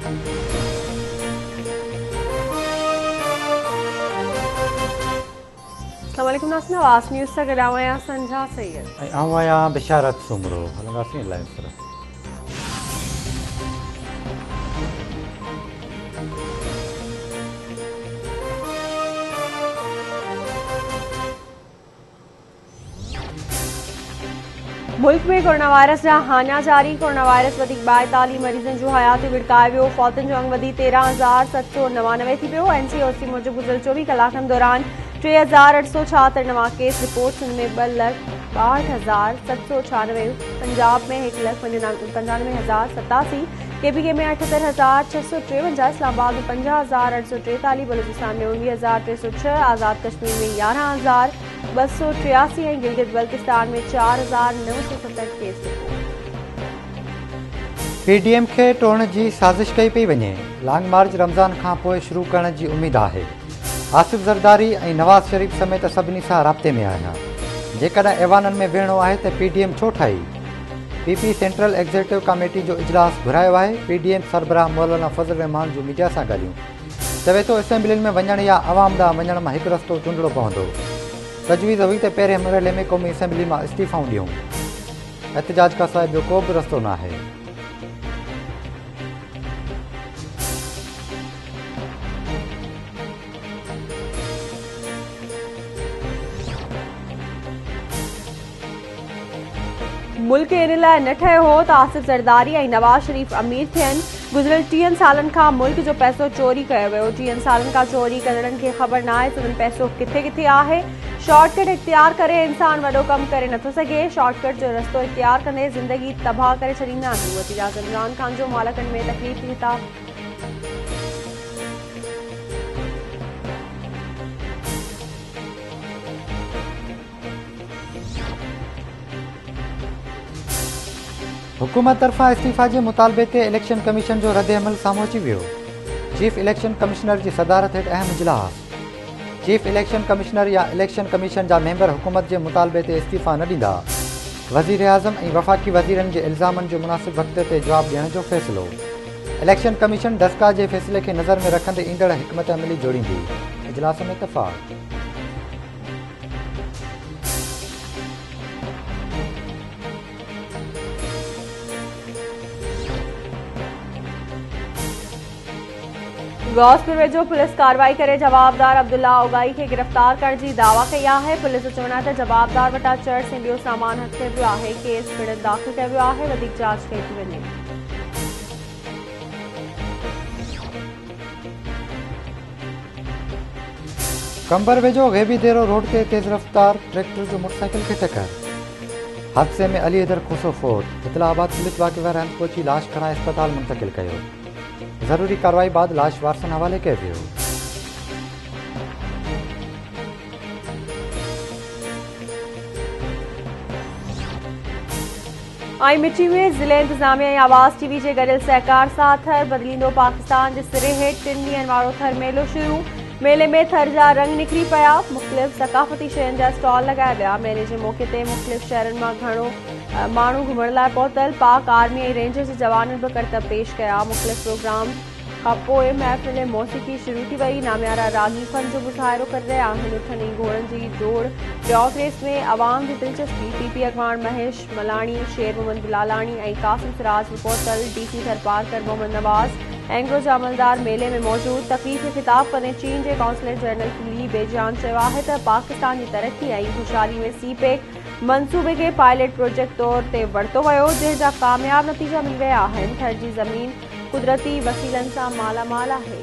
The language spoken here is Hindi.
अस्सलामुअलैकुम नाज़रीन, आवाज़ न्यूज़ से गॾावयां संझा सैयद ऐं आऊं आहियां बिशारत सुमरो। हलंदासीं लाइव तरफ़। मुल्क में कोरोना वायरस जा हानिया जारी। कोरोना वायरस वधीक 42 मरीज़नि जो हयाती विड़काए वियो। फौतनि जो अंग वधी 13,799 थी वियो। NCOC मूजिब गुज़िरियल 24 कलाकनि दौरान 3,876 नवां केस रिपोर्ट। सिंध में 2,62,796, पंजाब में 1,95,087, KPK में 78,653, इस्लामाबाद में 50,843, बलूचिस्तान में 19,306, आज़ाद कश्मीर में 11,283 ऐं गिलगित बल्तिस्तान में 4,970 केस रिपोर्ट। PDM खे टोड़ण जी साज़िश कई पई वञे। लॉन्ग मार्च रमज़ान खां पोइ शुरू करण जी उमेद आहे। आसिफ ज़रदारी ऐं नवाज़ शरीफ़ समेत सभिनी सां राब्ते में आहियां। जेकॾहिं ऐवाननि में विहणो आहे त PDM छो ठाही? PP सेंट्रल एग्ज़ीक्यूटिव कमेटी जो इजलास घुरायो आहे। PDM सरबराह मौलाना फज़ल रहमान जो मीडिया सां ॻाल्हियूं। चवे थो असेंबलियुनि में वञण या अवाम ॾांहुं वञण मां हिकु रस्तो चूंडणो पवंदो। तजवीज़ हुई त पहिरें मरहले में क़ौमी असेंबली मां इस्तीफ़ाऊं ॾियूं। एहतजाज खां सवाइ ॿियो को बि रस्तो न आहे। मुल्क इन लाइ न ठहियो हो त आसिफ ज़रदारी ऐं नवाज़ शरीफ़ अमीर थियनि। गुज़िरियल 30 सालनि खां मुल्क जो पैसो चोरी कयो वियो। 30 सालनि खां चोरी कंदड़नि खे ख़बर न आहे त उन्हनि पैसो किथे किथे आहे। शॉर्टकट इख्तियार करे इंसान वॾो कमु करे नथो सघे। शॉर्टकट जो रस्तो इख्तियार कंदे ज़िंदगी तबाह करे छॾींदा आहिनि। वज़ीर आज़म इमरान ख़ान जो मालकनि में तकलीफ़ जी हिताब। हुकूमत तरफ़ां इस्तीफ़ा जे मुतालबे ते इलेक्शन कमीशन जो रद्द अमल साम्हूं अची वियो। चीफ इलेक्शन कमिश्नर जी सदारत हेठि अहम इजलास। चीफ इलेक्शन कमिश्नर या इलेक्शन कमीशन जा मेंबर हुकूमत जे मुतालबे ते इस्तीफ़ा न ॾींदा। वज़ीर आज़म ऐं वफ़ाक़ी वज़ीरनि जे इल्ज़ामनि जो मुनासिब वक़्त ते जवाबु ॾियण जो फ़ैसिलो। इलेक्शन कमीशन दस्का जे फ़ैसिले खे नज़र में रखंदे ईंदड़ हिकमत अमली जोड़ींदी। इजलास में इत्तफ़ाक़। गौसपुर वेझो पुलिस कार्रवाई करे जवाबदार अब्दुल्ला ओगाई खे गिरफ़्तार करण जी दावा कई आहे। पुलिस जो चवणु आहे त जवाबदार वटां चर्च ऐं ॿियो सामान हथ कयो वियो आहे। केस पिणु दाख़िल कयो वियो आहे। वधीक जांच कई थी वञे। कंबर वेझो ग़ैबी देरो रोड ते तेज़ रफ़्तार ट्रैक्टर जो मोटरसाइकिल खे टक्कर। हादसे में अली हैदर खोसो फोत। इतलाबाद पुलिस वाक़े वारा हंधि पहुची लाश खणाए अस्पताल मुंतक़िल कयो। ज़रूरी कार्रवाई बाद लाश वारसनि हवाले कयो वियो। ऐं मिठी में ज़िले इंतज़ामिया ऐं आवाज़ TV जे गॾियल सहकार सां थर बदिलींदो पाकिस्तान जे सिरे हेठि 3 ॾींहंनि वारो थर मेलो शुरू। मेले में थर जा रंग निकिरी पिया। मुख़्तलिफ़ सक़ाफ़ती शयुनि जा स्टॉल लॻाया विया। मेले जे मौक़े ते मुख़्तलिफ़ शहरनि मां घणो माण्हू घुमण लाइ पहुतल। पाक आर्मी ऐं रेंजर जे जवाननि बि करतब पेश कया। मुख़्तलिफ़ प्रोग्राम खां पोइ महफ़िल मौसीक़ी शुरू थी वई। नामियारा रागी फन जो मुज़ाहिरो करे रहिया आहिनि। उथनि घोड़नि जी दौड़ डॉग रेस में अवाम जी दिलचस्पी। PP अॻवान महेश मलाणी, शेर मोहम्मद बिलालाणी ऐं कासिम सिराज बि पहुतल। DC थरपारकर मोहम्मद नवाज़ एंग्रो जा अमलदार मेले में मौजूद। तक़रीब खे ख़िताब कंदे चीन जे कौंसलर जनरल ली बेजान चयो आहे त पाकिस्तान जी तरक़ी ऐं ख़ुशहाली में CPEC मंसूबे खे पायलट प्रोजेक्ट तौर ते वरितो वियो, जंहिंजा कामयाब नतीजा मिली रहिया आहिनि। थर जी ज़मीन कुदरती वसीलनि सां मालामाल आहे।